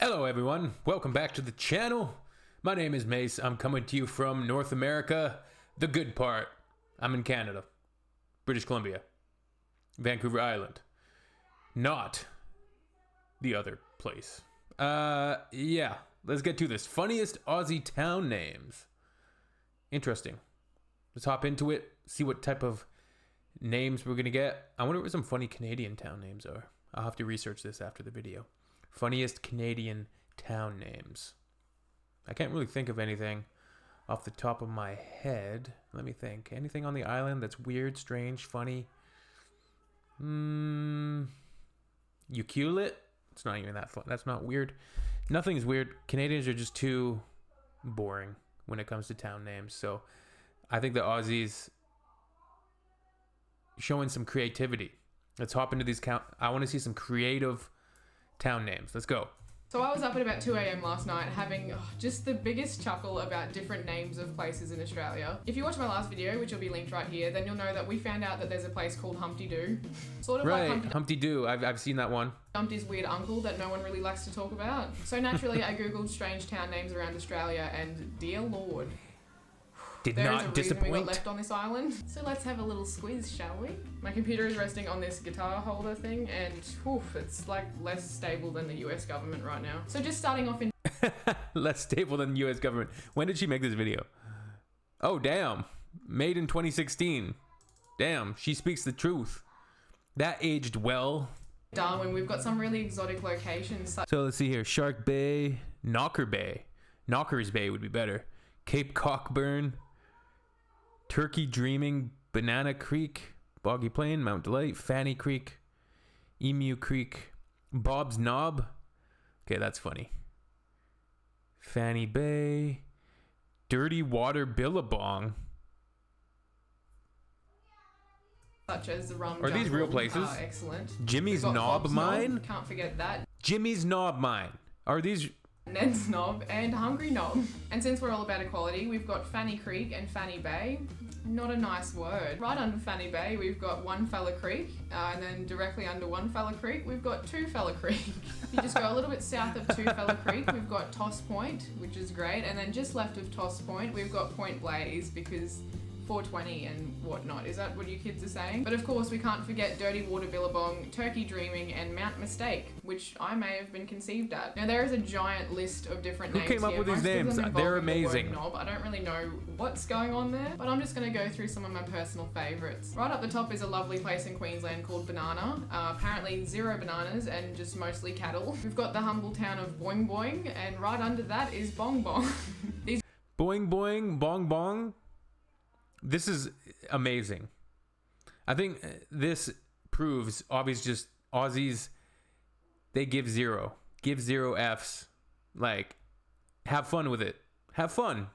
Hello everyone, welcome back to the channel. My name is Mace. I'm coming to you from North America, the good part. I'm in Canada, British Columbia, Vancouver Island, not the other place. Yeah, let's get to this. Funniest Aussie town names. Interesting. Let's hop into it, see what type of names we're gonna get. I wonder what some funny Canadian town names are. I'll have to research this after the video. Funniest Canadian town names. I can't really think of anything off the top of my head. Let me think. Anything on the island that's weird, strange, funny? Ukulele? It's not even that fun. That's not weird. Nothing's weird. Canadians are just too boring when it comes to town names. So I think the Aussies showing some creativity. Let's hop into these I want to see some creative town names. Let's go. So I was up at about 2 a.m. last night having just the biggest chuckle about different names of places in Australia. If you watch my last video, which will be linked right here, then you'll know that we found out that there's a place called Humpty Doo. Sort of right, like Humpty Doo. I've seen that one. Humpty's weird uncle that no one really likes to talk about. So naturally I googled strange town names around Australia and dear Lord, Did there not is a disappoint. reason we got left on this island. So let's have a little squiz, shall we? My computer is resting on this guitar holder thing and it's like less stable than the US government right now. So just starting off in less stable than the US government. When did she make this video? Oh, damn. Made in 2016. Damn, she speaks the truth. That aged well. Darwin, we've got some really exotic locations. So let's see here. Shark Bay, Knocker Bay. Knockers Bay would be better. Cape Cockburn, Turkey Dreaming, Banana Creek, Boggy Plain, Mount Delight, Fanny Creek, Emu Creek, Bob's Knob. Okay, that's funny. Fanny Bay, Dirty Water Billabong. Such as the Rum Are these real places? Excellent. Jimmy's Knob Mine? Can't forget that. Jimmy's Knob Mine. Are these... Ned's Knob and Hungry Knob. And since we're all about equality, we've got Fanny Creek and Fanny Bay. Not a nice word. Right under Fanny Bay, we've got One Fella Creek, and then directly under One Fella Creek, we've got Two Fella Creek. If you just go a little bit south of Two Fella Creek, we've got Toss Point, which is great, and then just left of Toss Point, we've got Point Blaze, because 420 and whatnot. Is that what you kids are saying? But of course, we can't forget Dirty Water Billabong, Turkey Dreaming, and Mount Mistake, which I may have been conceived at. Now, there is a giant list of different names. Who came up with these names? They're amazing. Knob. I don't really know what's going on there, but I'm just going to go through some of my personal favorites. Right up the top is a lovely place in Queensland called Banana. Apparently zero bananas and just mostly cattle. We've got the humble town of Boing Boing, and right under that is Bong Bong. These Boing Boing, Bong Bong. This is amazing. I think this proves, obviously, just Aussies, they give zero Fs. Like, have fun with it. Have fun.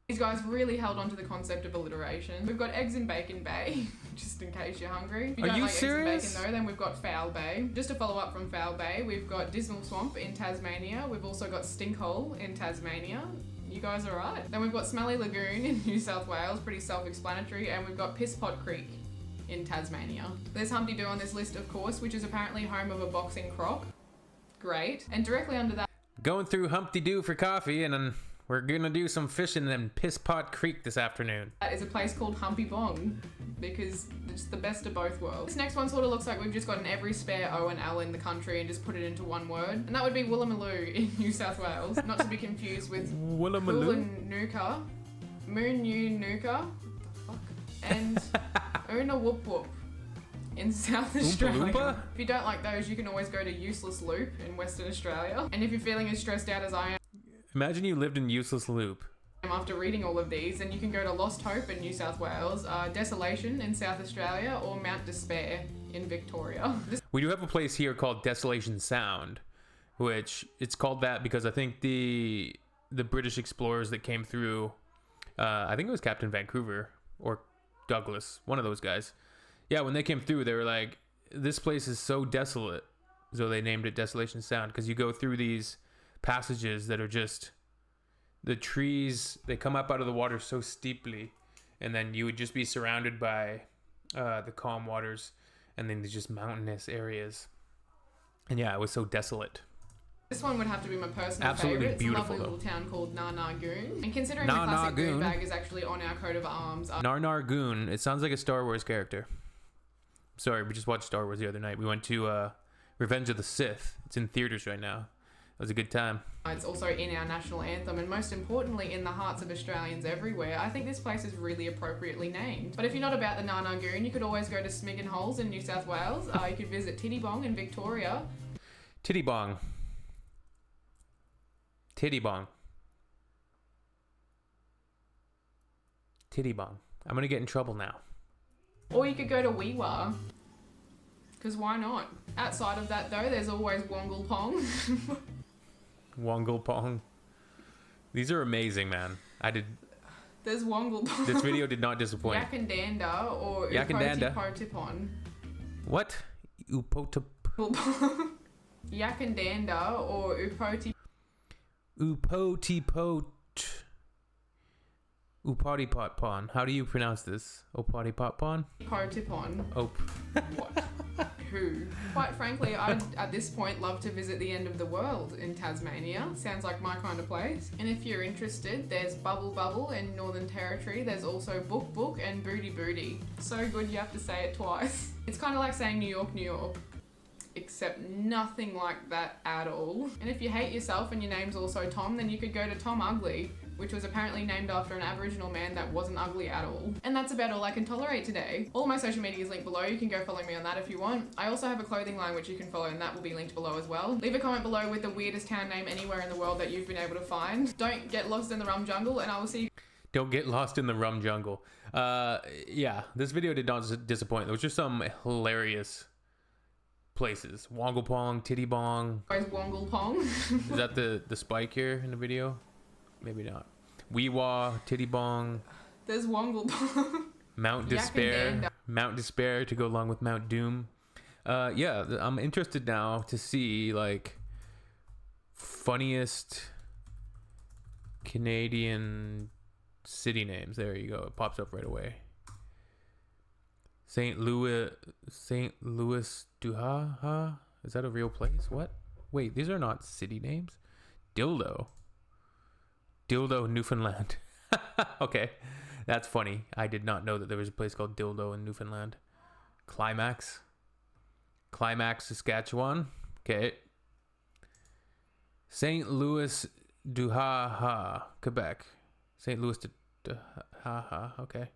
These guys really held on to the concept of alliteration. We've got Eggs and Bacon Bay, just in case you're hungry. If you don't like serious? Eggs and Bacon though, then we've got Foul Bay. Just to follow up from Foul Bay, we've got Dismal Swamp in Tasmania. We've also got Stinkhole in Tasmania. You guys are right. Then we've got Smelly Lagoon in New South Wales, pretty self-explanatory, and we've got Piss Pot Creek in Tasmania. There's Humpty Doo on this list, of course, which is apparently home of a boxing croc. Great. And directly under that... Going through Humpty Doo for coffee, and then we're gonna do some fishing in Piss Pot Creek this afternoon. That is a place called Humpy Bong, because it's the best of both worlds. This next one sort of looks like we've just gotten every spare O and L in the country and just put it into one word, and that would be Woolloomooloo in New South Wales, not to be confused with Coolanooka, Moonooka, and Oona Whoop Whoop in South Australia. Loompa? If you don't like those, you can always go to Useless Loop in Western Australia, and if you're feeling as stressed out as I am, Imagine you lived in Useless Loop. After reading all of these, and you can go to Lost Hope in New South Wales, Desolation in South Australia, or Mount Despair in Victoria. We do have a place here called Desolation Sound, which it's called that because I think the British explorers that came through, I think it was Captain Vancouver or Douglas, one of those guys. Yeah, when they came through, they were like, this place is so desolate. So they named it Desolation Sound because you go through these passages that are just... The trees, they come up out of the water so steeply, and then you would just be surrounded by the calm waters, and then there's just mountainous areas. And yeah, it was so desolate. This one would have to be my personal Absolutely favourite. beautiful, It's a lovely though. little town called Narnagoon. And considering the classic Narnagoon. goon bag is actually on our coat of arms, Narnagoon. It sounds like a Star Wars character. Sorry, we just watched Star Wars the other night. We went to Revenge of the Sith. It's in theaters right now. It was a good time. It's also in our national anthem, and most importantly, in the hearts of Australians everywhere. I think this place is really appropriately named. But if you're not about the Narnagoon, you could always go to Smiggin Holes in New South Wales. You could visit Tittybong in Victoria. Tittybong. Tittybong. Tittybong. I'm gonna get in trouble now. Or you could go to Weewa. Because why not? Outside of that, though, there's always Wongalpong. Wongalpong. These are amazing, man. There's Wongalpong. This video did not disappoint. Yakandanda or Yakandanda. Upotipon. What? Upotip. Yakandanda or Upotipot. Upotipotpon. How do you pronounce this? Upotipotpon? Upotipon. Op. What? Who? Quite frankly, I'd at this point love to visit the end of the world in Tasmania. Sounds like my kind of place. And if you're interested, there's Bubble Bubble in Northern Territory. There's also Book Book and Booty Booty. So good you have to say it twice. It's kind of like saying New York, New York. Except nothing like that at all. And if you hate yourself and your name's also Tom, then you could go to Tom Ugly, which was apparently named after an Aboriginal man that wasn't ugly at all. And that's about all I can tolerate today. All my social media is linked below. You can go follow me on that if you want. I also have a clothing line which you can follow, and that will be linked below as well. Leave a comment below with the weirdest town name anywhere in the world that you've been able to find. Don't get lost in the rum jungle, and I will see you. Don't get lost in the rum jungle. Yeah, this video did not disappoint. There was just some hilarious places. Wongalpong, Tittybong. Guys, Wongalpong. Is that the spike here in the video? Maybe not. Weewa, Tittybong. There's Wongalpong. Mount Despair. Mount Despair to go along with Mount Doom. Yeah, I'm interested now to see like funniest Canadian city names. There you go. It pops up right away. St. Louis Duha? Is that a real place? What? Wait, these are not city names. Dildo, Newfoundland. Okay, that's funny. I did not know that there was a place called Dildo in Newfoundland. Climax, Saskatchewan. Okay. St. Louis Duha, Quebec. St. Louis Duha. Okay.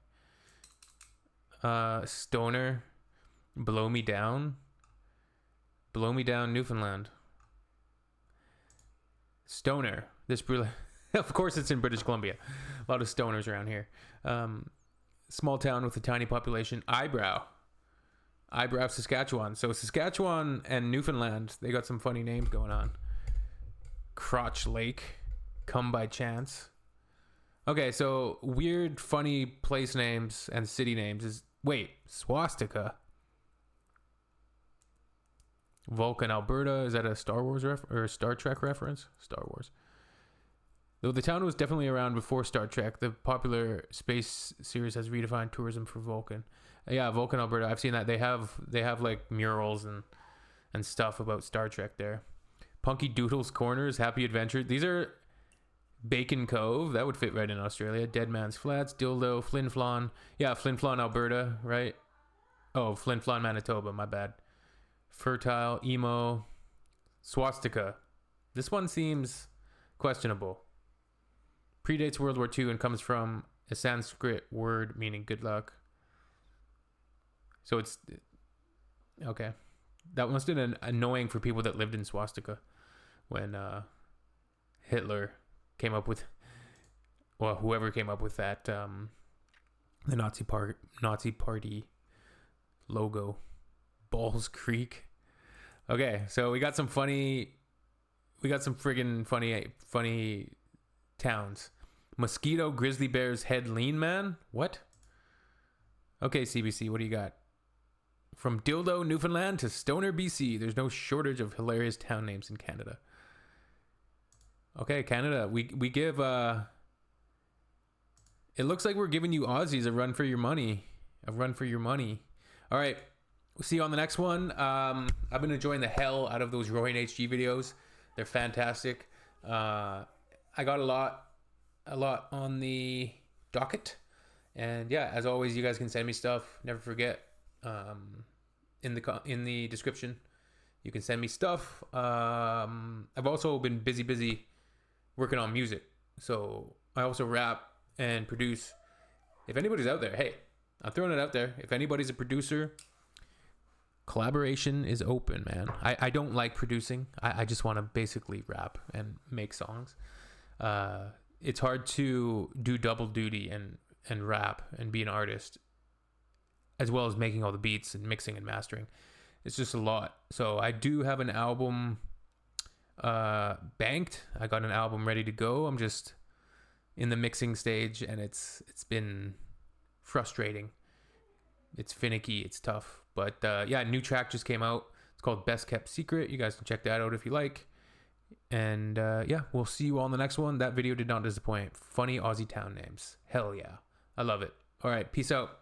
Stoner, Blow Me Down, Newfoundland. Stoner, of course it's in British Columbia. A lot of stoners around here. Small town with a tiny population. Eyebrow, Saskatchewan. So Saskatchewan and Newfoundland, they got some funny names going on. Crotch Lake, Come By Chance. Okay, so weird, funny place names and city names is... Wait, Swastika. Vulcan, Alberta. Is that a Star Wars or a Star Trek reference? Star Wars. Though the town was definitely around before Star Trek, the popular space series has redefined tourism for Vulcan. Yeah, Vulcan, Alberta. I've seen that. They have like murals and stuff about Star Trek there. Punky Doodles Corners, Happy Adventure. These are... Bacon Cove, that would fit right in Australia. Dead Man's Flats, Dildo, Flin Flon. Yeah, Flin Flon, Alberta, right? Oh, Flin Flon, Manitoba, my bad. Fertile, Emo, Swastika. This one seems questionable. Predates World War II and comes from a Sanskrit word meaning good luck. So it's... Okay. That must have been annoying for people that lived in Swastika when Hitler... came up with, well, whoever came up with that, the Nazi party logo, Balls Creek. Okay, so we got some friggin' funny towns. Mosquito, Grizzly Bear's Head, Lean Man. What? Okay, CBC, what do you got? From Dildo, Newfoundland to Stoner, BC, there's no shortage of hilarious town names in Canada. Okay, Canada, we give, it looks like we're giving you Aussies a run for your money. All right, we'll see you on the next one. I've been enjoying the hell out of those Roy and HG videos. They're fantastic. I got a lot on the docket, and yeah, as always, you guys can send me stuff. Never forget, in the description, you can send me stuff. I've also been busy working on music, so I also rap and produce. If anybody's out there, hey, I'm throwing it out there. If anybody's a producer, collaboration is open, man. I don't like producing. I just want to basically rap and make songs. It's hard to do double duty and rap and be an artist, as well as making all the beats and mixing and mastering. It's just a lot. So I do have an album banked. I got an album ready to go. I'm just in the mixing stage, and it's been frustrating. It's finicky. It's tough. But yeah, a new track just came out. It's called Best Kept Secret. You guys can check that out if you like. And yeah, we'll see you all in the next one. That video did not disappoint. Funny Aussie town names. Hell yeah. I love it. All right. Peace out.